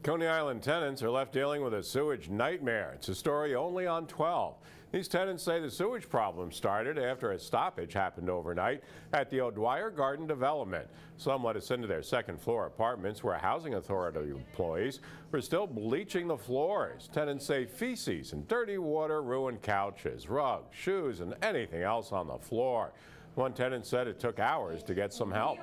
Coney Island tenants are left dealing with a sewage nightmare. It's a story only on 12. These tenants say the sewage problem started after a stoppage happened overnight at the O'Dwyer Garden development. Some let us into their second floor apartments where housing authority employees were still bleaching the floors. Tenants say feces and dirty water ruined couches, rugs, shoes, and anything else on the floor. One tenant said it took hours to get some help.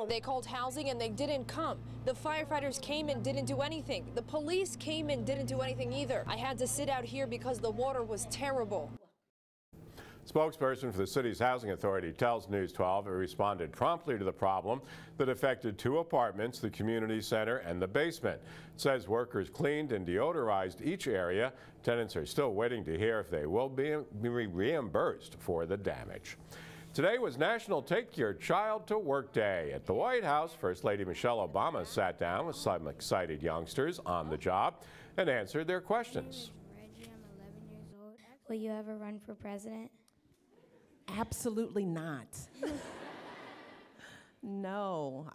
They called housing and they didn't come. The firefighters came and didn't do anything. The police came and didn't do anything either. I had to sit out here because the water was terrible. Spokesperson for the city's housing authority tells News 12 it responded promptly to the problem that affected 2 apartments, the community center and the basement. It says workers cleaned and deodorized each area. Tenants are still waiting to hear if they will be reimbursed for the damage. Today was National Take Your Child to Work Day. At the White House, First Lady Michelle Obama sat down with some excited youngsters on the job and answered their questions. Reggie, I'm 11 years old. Will you ever run for president? Absolutely not. No,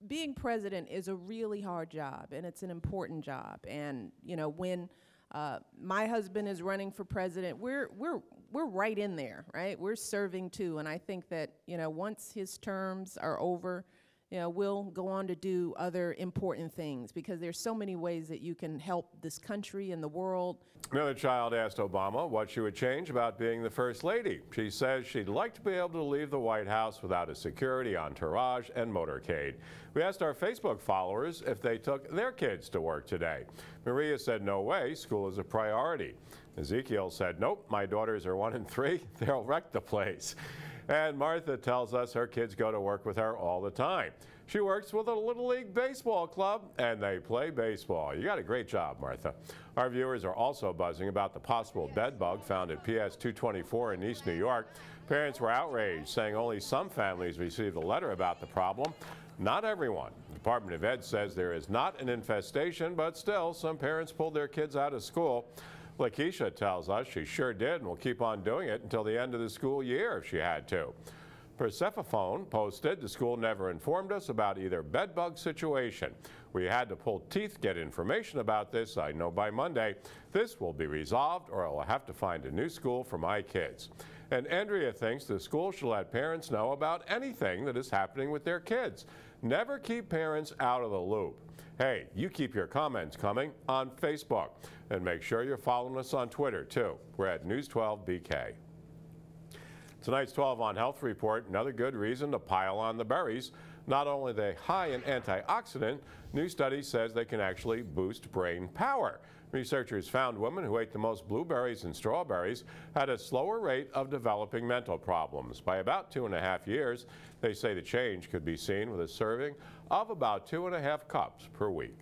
being president is a really hard job, and it's an important job. And you know, when my husband is running for president, we're right in there, right? We're serving too, and I think that, you know, once his terms are over, you know, we'll go on to do other important things because there's so many ways that you can help this country and the world. Another child asked Obama what she would change about being the First Lady. She says she'd like to be able to leave the White House without a security entourage and motorcade. We asked our Facebook followers if they took their kids to work today. Maria said no way, school is a priority. Ezekiel said, nope, my daughters are 1 and 3, they'll wreck the place. And Martha tells us her kids go to work with her all the time. She works with a Little League baseball club, and they play baseball. You got a great job, Martha. Our viewers are also buzzing about the possible bed bug found at PS 224 in East New York. Parents were outraged, saying only some families received a letter about the problem. Not everyone. The Department of Ed says there is not an infestation, but still, some parents pulled their kids out of school. Lakeisha tells us she sure did and will keep on doing it until the end of the school year if she had to. Persephone posted, the school never informed us about either bedbug situation. We had to pull teeth to get information about this. I know by Monday this will be resolved or I'll have to find a new school for my kids. And Andrea thinks the school should let parents know about anything that is happening with their kids. Never keep parents out of the loop. Hey, you keep your comments coming on Facebook. And make sure you're following us on Twitter, too. We're at News 12 BK. Tonight's 12 on Health Report, another good reason to pile on the berries. Not only are they high in antioxidant, new study says they can actually boost brain power. Researchers found women who ate the most blueberries and strawberries had a slower rate of developing mental problems. By about 2.5 years, they say the change could be seen with a serving of about 2.5 cups per week.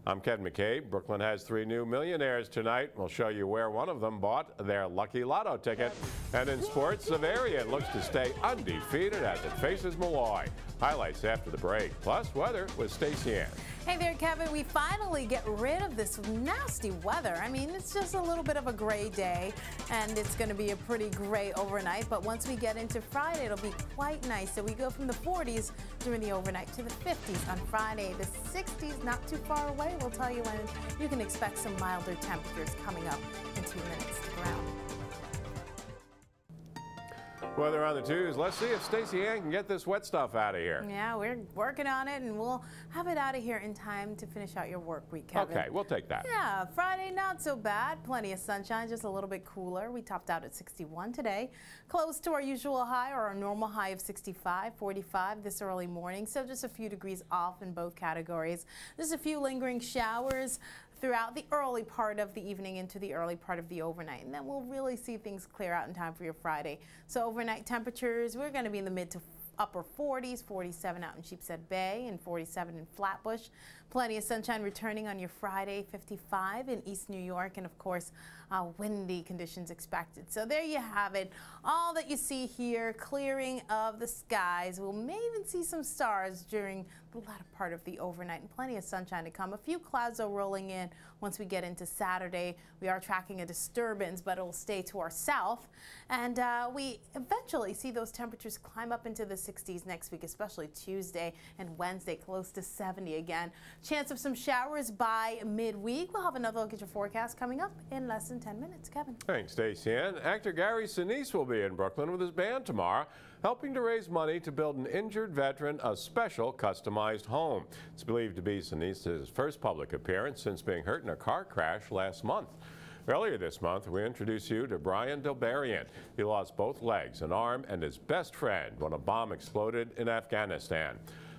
I'm Ken McCabe. Brooklyn has 3 new millionaires tonight. We'll show you where one of them bought their lucky lotto ticket. And in sports, Zavarian looks to stay undefeated as it faces Malloy. Highlights after the break. Plus weather with Stacey Ann. Hey there, Kevin. We finally get rid of this nasty weather. I mean, it's just a little bit of a gray day, and it's going to be a pretty gray overnight. But once we get into Friday, it'll be quite nice. So we go from the 40s during the overnight to the 50s on Friday. The 60s, not too far away. We'll tell you when you can expect some milder temperatures coming up in 2 minutes. Stick around. Weather on the 2s. Let's see if Stacey Ann can get this wet stuff out of here. Yeah, we're working on it, and we'll have it out of here in time to finish out your work week, Kevin. Okay, we'll take that. Yeah, Friday, not so bad. Plenty of sunshine, just a little bit cooler. We topped out at 61 today. Close to our usual high, or our normal high of 65, 45 this early morning. So just a few degrees off in both categories. There's a few lingering showers throughout the early part of the evening into the early part of the overnight. And then we'll really see things clear out in time for your Friday. So overnight temperatures, we're going to be in the mid to upper 40s, 47 out in Sheepshead Bay and 47 in Flatbush. Plenty of sunshine returning on your Friday, 55 in East New York, and of course windy conditions expected. So there you have it. All that you see here, clearing of the skies. We may even see some stars during the latter part of the overnight, and plenty of sunshine to come. A few clouds are rolling in once we get into Saturday. We are tracking a disturbance, but it will stay to our south. And we eventually see those temperatures climb up into the 60s next week, especially Tuesday and Wednesday, close to 70 again. Chance of some showers by midweek. We'll have another look at your forecast coming up in less than 10 minutes. Kevin. Thanks, Stacey Ann. Actor Gary Sinise will be in Brooklyn with his band tomorrow, helping to raise money to build an injured veteran a special customized home. It's believed to be Sinise's first public appearance since being hurt in a car crash last month. Earlier this month, we introduced you to Brian Delbarian. He lost both legs, an arm, and his best friend when a bomb exploded in Afghanistan.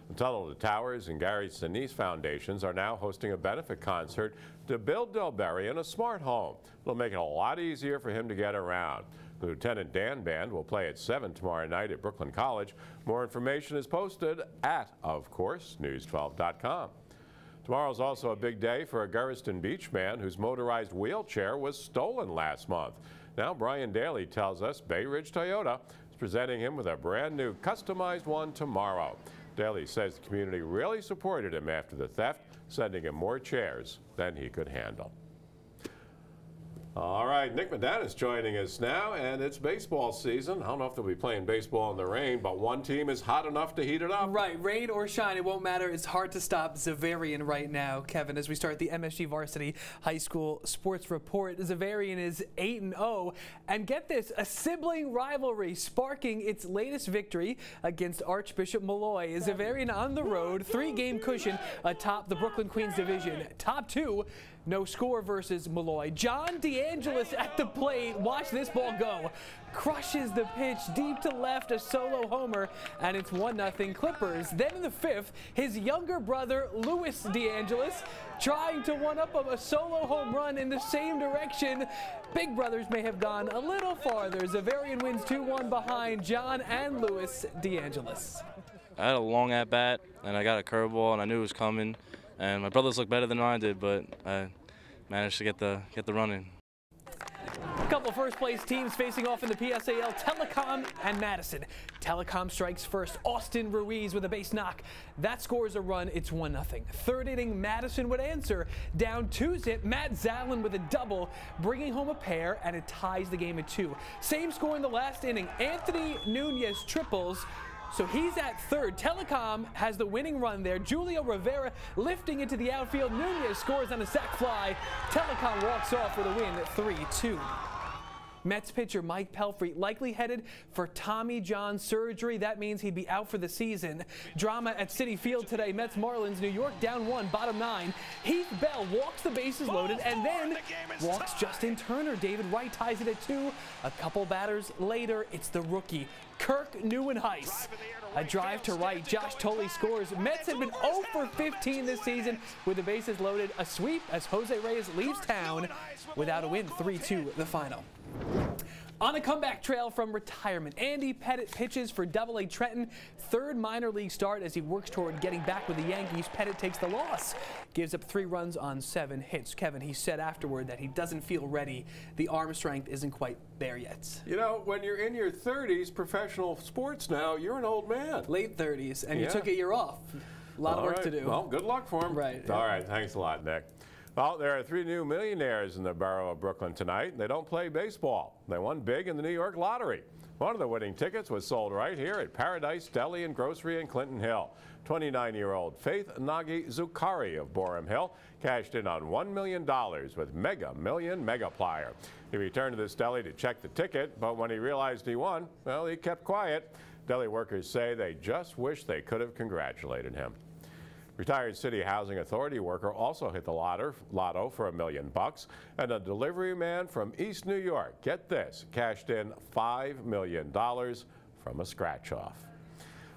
The Tunnel to Towers and Gary Sinise Foundations are now hosting a benefit concert to build Delbarian a smart home. It'll make it a lot easier for him to get around. The Lieutenant Dan Band will play at 7 tomorrow night at Brooklyn College. More information is posted at, of course, news12.com. Tomorrow's also a big day for a Gurriston Beach man whose motorized wheelchair was stolen last month. Now Brian Daly tells us Bay Ridge Toyota is presenting him with a brand new customized one tomorrow. Daly says the community really supported him after the theft, sending him more chairs than he could handle. All right, Nick Medanis joining us now, and it's baseball season. I don't know if they'll be playing baseball in the rain, but one team is hot enough to heat it up. Right, rain or shine, it won't matter. It's hard to stop Xaverian right now, Kevin, as we start the MSG Varsity High School Sports Report. Xaverian is 8-0, and get this, a sibling rivalry sparking its latest victory against Archbishop Molloy. Xaverian on the road, 3-game cushion atop the Brooklyn Queens division. Top 2. No score versus Molloy. John DeAngelis at the plate. Watch this ball go. Crushes the pitch deep to left, a solo homer, and it's 1-0 Clippers. Then in the 5th, his younger brother, Louis DeAngelis, trying to one-up a solo home run in the same direction. Big brothers may have gone a little farther. Xaverian wins 2-1 behind John and Louis DeAngelis. I had a long at-bat, and I got a curveball, and I knew it was coming. And my brothers looked better than I did, but I managed to get the run in. A couple first-place teams facing off in the PSAL, Telecom and Madison. Telecom strikes first. Austin Ruiz with a base knock. That scores a run. It's 1-0. Third inning, Madison would answer. Down 2-0, Matt Zalin with a double, bringing home a pair, and it ties the game at 2. Same score in the last inning. Anthony Nunez triples. So he's at third. Telecom has the winning run there. Julio Rivera lifting into the outfield. Nunez scores on a sac fly. Telecom walks off with a win at 3-2. Mets pitcher Mike Pelfrey likely headed for Tommy John surgery. That means he'd be out for the season. Drama at Citi Field today. Mets Marlins, New York down 1, bottom 9. Heath Bell walks the bases loaded and then walks Justin Turner. David Wright ties it at 2. A couple batters later, it's the rookie Kirk Neuenhuis. A drive to right, Josh Tolley scores. Mets have been 0 for 15 this season with the bases loaded. A sweep as Jose Reyes leaves town without a win. 3-2 the final. On a comeback trail from retirement, Andy Pettit pitches for AA Trenton. Third minor league start as he works toward getting back with the Yankees. Pettit takes the loss, gives up 3 runs on 7 hits. Kevin, he said afterward that he doesn't feel ready. The arm strength isn't quite there yet. You know, when you're in your 30s, professional sports now, you're an old man. Late 30s, and you took a year off. A lot of work to do. Well, good luck for him. Right. All right, thanks a lot, Nick. Well, there are 3 new millionaires in the borough of Brooklyn tonight. They don't play baseball. They won big in the New York lottery. One of the winning tickets was sold right here at Paradise Deli and Grocery in Clinton Hill. 29-year-old Faith Nagi Zukari of Borum Hill cashed in on $1 million with Mega Million Megaplier. He returned to this deli to check the ticket, but when he realized he won, well, he kept quiet. Deli workers say they just wish they could have congratulated him. Retired City Housing Authority worker also hit the lotto for $1 million, and a delivery man from East New York, get this, cashed in $5 million from a scratch-off.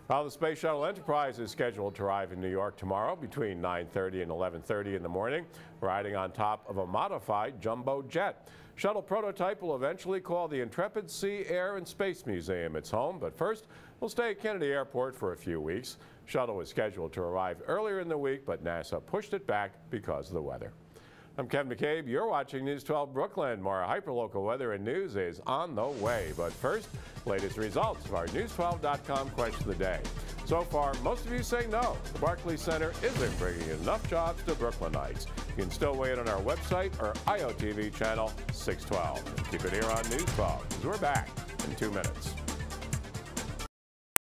Well, the Space Shuttle Enterprise is scheduled to arrive in New York tomorrow between 9:30 and 11:30 in the morning, riding on top of a modified jumbo jet. Shuttle prototype will eventually call the Intrepid Sea, Air, and Space Museum its home, but first will stay at Kennedy Airport for a few weeks. Shuttle was scheduled to arrive earlier in the week, but NASA pushed it back because of the weather. I'm Ken McCabe. You're watching News 12 Brooklyn. More hyperlocal weather and news is on the way. But first, latest results of our News12.com question of the day. So far, most of you say no. The Barclays Center isn't bringing enough jobs to Brooklynites. You can still weigh in on our website or IOTV channel 612. Keep it here on News 12, because we're back in 2 minutes.